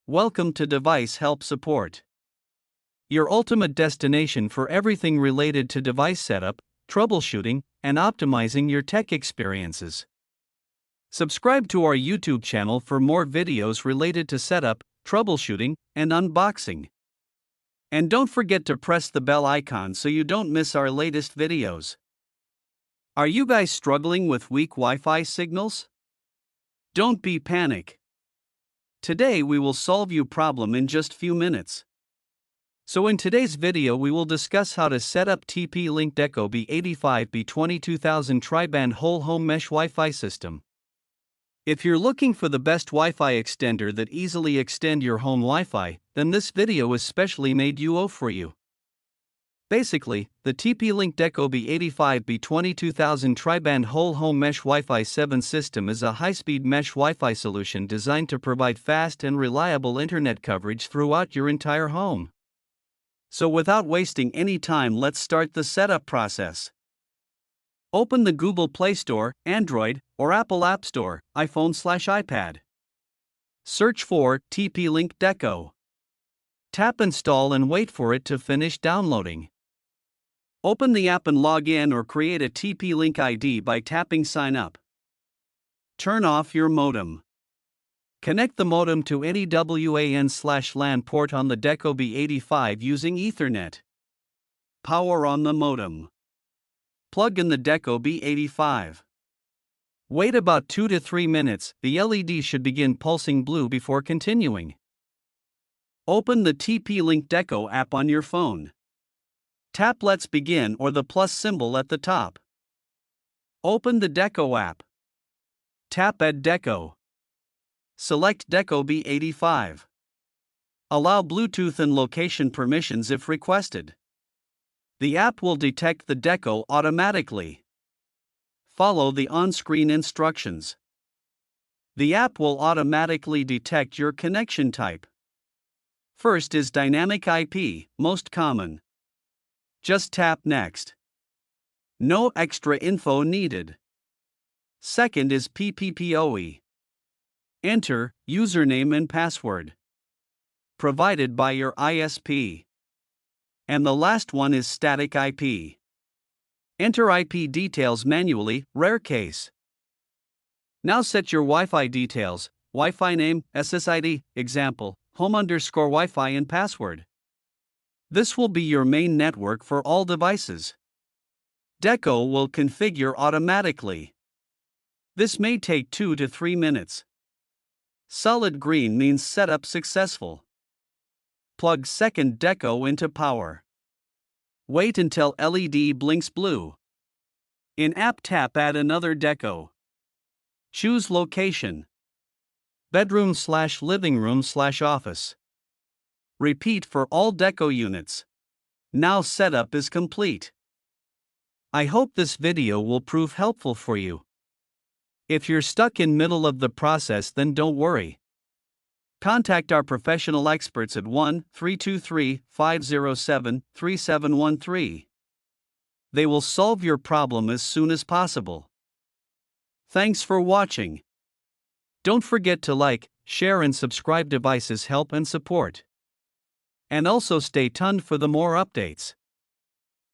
Welcome to Device Help Support, your ultimate destination for everything related to device setup, troubleshooting, and optimizing your tech experiences. Subscribe to our YouTube channel for more videos related to setup, troubleshooting, and unboxing. And don't forget to press the bell icon so you don't miss our latest videos. Are you guys struggling with weak Wi-Fi signals? Don't be panic. Today we will solve your problem in just few minutes. So in today's video we will discuss how to set up TP-Link Deco BE85 BE22000 tri-band whole home mesh Wi-Fi system. If you're looking for the best Wi-Fi extender that easily extend your home Wi-Fi, then this video is specially made for you. Basically, the TP-Link Deco BE85 BE22000 tri-band whole home mesh Wi-Fi 7 system is a high-speed mesh Wi-Fi solution designed to provide fast and reliable internet coverage throughout your entire home. So without wasting any time, let's start the setup process. Open the Google Play Store, Android, or Apple App Store, iPhone/iPad. Search for TP-Link Deco. Tap Install and wait for it to finish downloading. Open the app and log in or create a TP-Link ID by tapping Sign Up. Turn off your modem. Connect the modem to any WAN/LAN port on the Deco BE85 using Ethernet. Power on the modem. Plug in the Deco BE85. Wait about 2 to 3 minutes, the LED should begin pulsing blue before continuing. Open the TP-Link Deco app on your phone. Tap Let's Begin or the plus symbol at the top. Open the Deco app. Tap Add Deco. Select Deco BE85. Allow Bluetooth and location permissions if requested. The app will detect the Deco automatically. Follow the on-screen instructions. The app will automatically detect your connection type. First is dynamic IP, most common. Just tap Next. No extra info needed. Second is PPPoE. Enter username and password provided by your ISP. And the last one is static IP. Enter IP details manually, rare case. Now set your Wi-Fi details, Wi-Fi name, SSID, example, home_Wi-Fi and password. This will be your main network for all devices. Deco will configure automatically. This may take 2 to 3 minutes. Solid green means setup successful. Plug second Deco into power. Wait until LED blinks blue. In app tap Add another Deco. Choose location. Bedroom/living room/office. Repeat for all Deco units. Now setup is complete. I hope this video will prove helpful for you. If you're stuck in middle of the process, then don't worry. Contact our professional experts at 1-323-507-3713. They will solve your problem as soon as possible. Thanks for watching. Don't forget to like, share and subscribe. Devices Help and Support. And also stay tuned for the more updates.